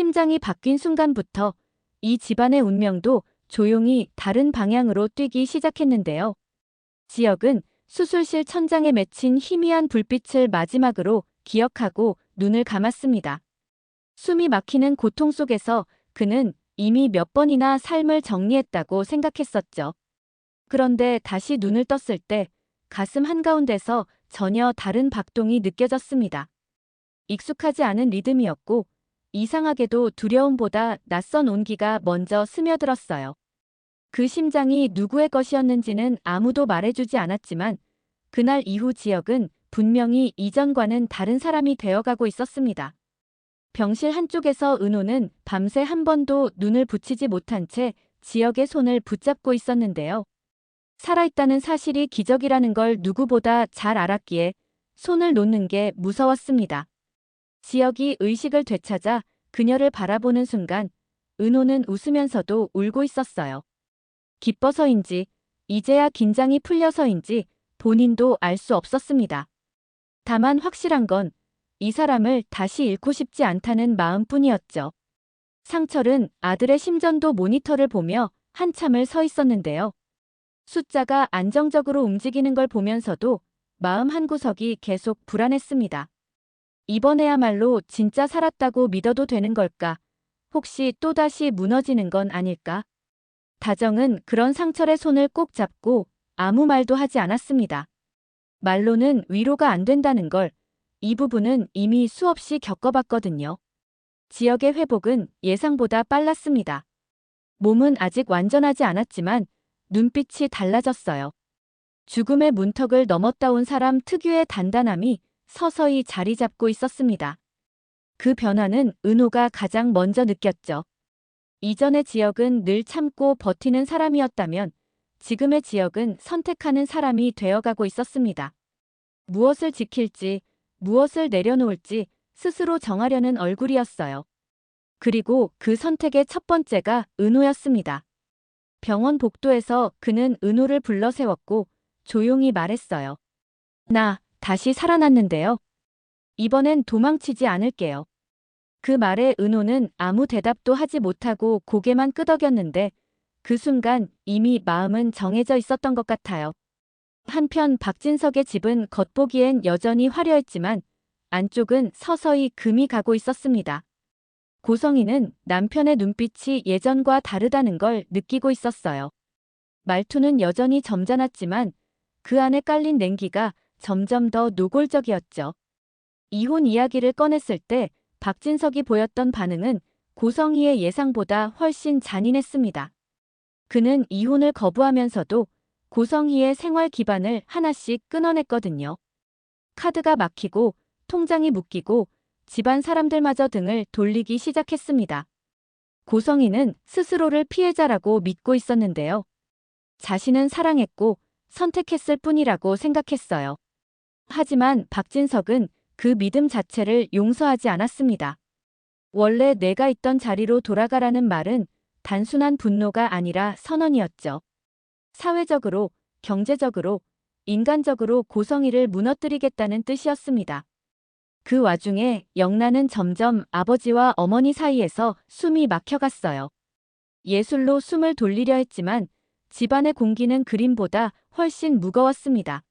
심장이 바뀐 순간부터 이 집안의 운명도 조용히 다른 방향으로 뛰기 시작했는데요. 지역은 수술실 천장에 맺힌 희미한 불빛을 마지막으로 기억하고 눈을 감았습니다. 숨이 막히는 고통 속에서 그는 이미 몇 번이나 삶을 정리했다고 생각했었죠. 그런데 다시 눈을 떴을 때 가슴 한가운데서 전혀 다른 박동이 느껴졌습니다. 익숙하지 않은 리듬이었고 이상하게도 두려움보다 낯선 온기가 먼저 스며들었어요. 그 심장이 누구의 것이었는지는 아무도 말해주지 않았지만 그날 이후 지역은 분명히 이전과는 다른 사람이 되어가고 있었습니다. 병실 한쪽에서 은호는 밤새 한 번도 눈을 붙이지 못한 채 지역의 손을 붙잡고 있었는데요. 살아있다는 사실이 기적이라는 걸 누구보다 잘 알았기에 손을 놓는 게 무서웠습니다. 지역이 의식을 되찾아 그녀를 바라보는 순간 은호는 웃으면서도 울고 있었어요. 기뻐서인지 이제야 긴장이 풀려서인지 본인도 알 수 없었습니다. 다만 확실한 건 이 사람을 다시 잃고 싶지 않다는 마음뿐이었죠. 상철은 아들의 심전도 모니터를 보며 한참을 서 있었는데요. 숫자가 안정적으로 움직이는 걸 보면서도 마음 한구석이 계속 불안했습니다. 이번에야말로 진짜 살았다고 믿어도 되는 걸까? 혹시 또다시 무너지는 건 아닐까? 다정은 그런 상철의 손을 꼭 잡고 아무 말도 하지 않았습니다. 말로는 위로가 안 된다는 걸 이 부분은 이미 수없이 겪어봤거든요. 지역의 회복은 예상보다 빨랐습니다. 몸은 아직 완전하지 않았지만 눈빛이 달라졌어요. 죽음의 문턱을 넘었다 온 사람 특유의 단단함이 서서히 자리 잡고 있었습니다. 그 변화는 은호가 가장 먼저 느꼈죠. 이전의 지역은 늘 참고 버티는 사람이었다면 지금의 지역은 선택하는 사람이 되어가고 있었습니다. 무엇을 지킬지, 무엇을 내려놓을지 스스로 정하려는 얼굴이었어요. 그리고 그 선택의 첫 번째가 은호였습니다. 병원 복도에서 그는 은호를 불러 세웠고 조용히 말했어요. 나 다시 살아났는데요. 이번엔 도망치지 않을게요. 그 말에 은호는 아무 대답도 하지 못하고 고개만 끄덕였는데 그 순간 이미 마음은 정해져 있었던 것 같아요. 한편 박진석의 집은 겉보기엔 여전히 화려했지만 안쪽은 서서히 금이 가고 있었습니다. 고성이는 남편의 눈빛이 예전과 다르다는 걸 느끼고 있었어요. 말투는 여전히 점잖았지만 그 안에 깔린 냉기가 점점 더 노골적이었죠. 이혼 이야기를 꺼냈을 때 박진석이 보였던 반응은 고성희의 예상보다 훨씬 잔인했습니다. 그는 이혼을 거부하면서도 고성희의 생활 기반을 하나씩 끊어냈거든요. 카드가 막히고 통장이 묶이고 집안 사람들마저 등을 돌리기 시작했습니다. 고성희는 스스로를 피해자라고 믿고 있었는데요. 자신은 사랑했고 선택했을 뿐이라고 생각했어요. 하지만 박진석은 그 믿음 자체를 용서하지 않았습니다. 원래 내가 있던 자리로 돌아가라는 말은 단순한 분노가 아니라 선언이었죠. 사회적으로, 경제적으로, 인간적으로 고성희를 무너뜨리겠다는 뜻이었습니다. 그 와중에 영란은 점점 아버지와 어머니 사이에서 숨이 막혀갔어요. 예술로 숨을 돌리려 했지만 집안의 공기는 그림보다 훨씬 무거웠습니다.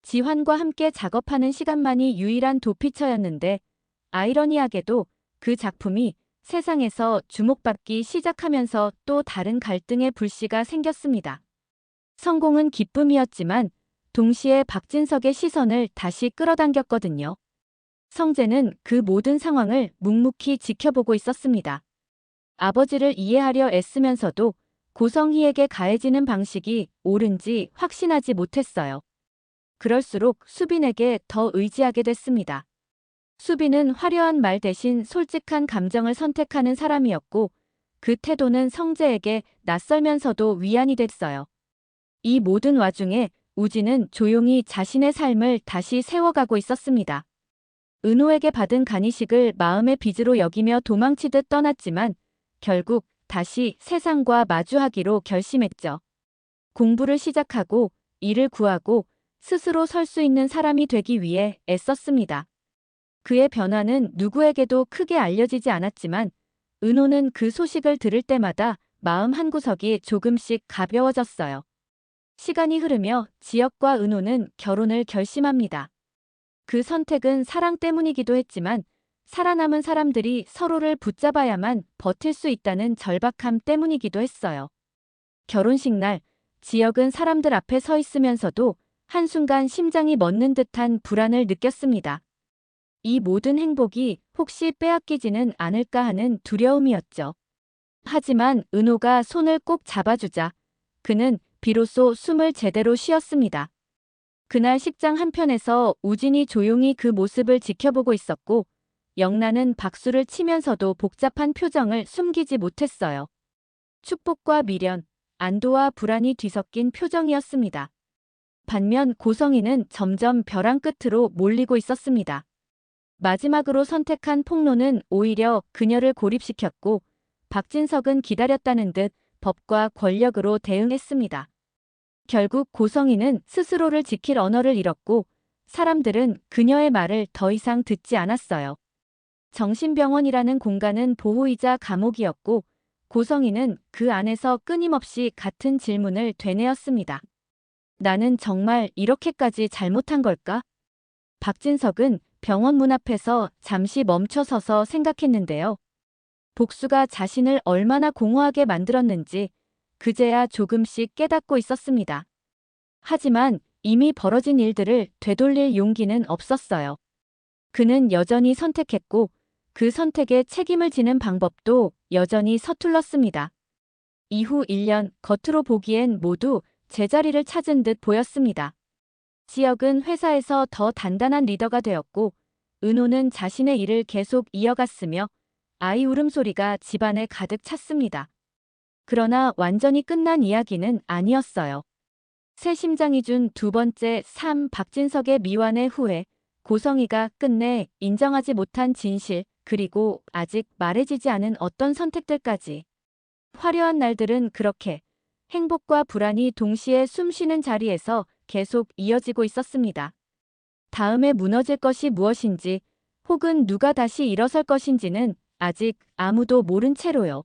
지환과 함께 작업하는 시간만이 유일한 도피처였는데 아이러니하게도 그 작품이 세상에서 주목받기 시작하면서 또 다른 갈등의 불씨가 생겼습니다. 성공은 기쁨이었지만 동시에 박진석의 시선을 다시 끌어당겼거든요. 성재는 그 모든 상황을 묵묵히 지켜보고 있었습니다. 아버지를 이해하려 애쓰면서도 고성희에게 가해지는 방식이 옳은지 확신하지 못했어요. 그럴수록 수빈에게 더 의지하게 됐습니다. 수빈은 화려한 말 대신 솔직한 감정을 선택하는 사람이었고 그 태도는 성재에게 낯설면서도 위안이 됐어요. 이 모든 와중에 우진은 조용히 자신의 삶을 다시 세워가고 있었습니다. 은호에게 받은 간이식을 마음의 빚으로 여기며 도망치듯 떠났지만 결국 다시 세상과 마주하기로 결심했죠. 공부를 시작하고 일을 구하고 스스로 설 수 있는 사람이 되기 위해 애썼습니다. 그의 변화는 누구에게도 크게 알려지지 않았지만 은호는 그 소식을 들을 때마다 마음 한구석이 조금씩 가벼워졌어요. 시간이 흐르며 지역과 은호는 결혼을 결심합니다. 그 선택은 사랑 때문이기도 했지만 살아남은 사람들이 서로를 붙잡아야만 버틸 수 있다는 절박함 때문이기도 했어요. 결혼식 날, 지역은 사람들 앞에 서 있으면서도 한순간 심장이 멎는 듯한 불안을 느꼈습니다. 이 모든 행복이 혹시 빼앗기지는 않을까 하는 두려움이었죠. 하지만 은호가 손을 꼭 잡아주자 그는 비로소 숨을 제대로 쉬었습니다. 그날 식장 한편에서 우진이 조용히 그 모습을 지켜보고 있었고 영란은 박수를 치면서도 복잡한 표정을 숨기지 못했어요. 축복과 미련, 안도와 불안이 뒤섞인 표정이었습니다. 반면 고성이는 점점 벼랑 끝으로 몰리고 있었습니다. 마지막으로 선택한 폭로는 오히려 그녀를 고립시켰고 박진석은 기다렸다는 듯 법과 권력으로 대응했습니다. 결국 고성이는 스스로를 지킬 언어를 잃었고 사람들은 그녀의 말을 더 이상 듣지 않았어요. 정신병원이라는 공간은 보호이자 감옥이었고 고성이는 그 안에서 끊임없이 같은 질문을 되뇌었습니다. 나는 정말 이렇게까지 잘못한 걸까? 박진석은 병원 문 앞에서 잠시 멈춰서서 생각했는데요. 복수가 자신을 얼마나 공허하게 만들었는지 그제야 조금씩 깨닫고 있었습니다. 하지만 이미 벌어진 일들을 되돌릴 용기는 없었어요. 그는 여전히 선택했고 그 선택에 책임을 지는 방법도 여전히 서툴렀습니다. 이후 1년, 겉으로 보기엔 모두 제자리를 찾은 듯 보였습니다. 지역은 회사에서 더 단단한 리더가 되었고 은호는 자신의 일을 계속 이어갔으며 아이 울음소리가 집안에 가득 찼습니다. 그러나 완전히 끝난 이야기는 아니었어요. 새 심장이 준 두 번째 삶 박진석의 미완의 후회, 고성이가 끝내 인정하지 못한 진실, 그리고 아직 말해지지 않은 어떤 선택들까지. 화려한 날들은 그렇게 행복과 불안이 동시에 숨쉬는 자리에서 계속 이어지고 있었습니다. 다음에 무너질 것이 무엇인지 혹은 누가 다시 일어설 것인지는 아직 아무도 모른 채로요.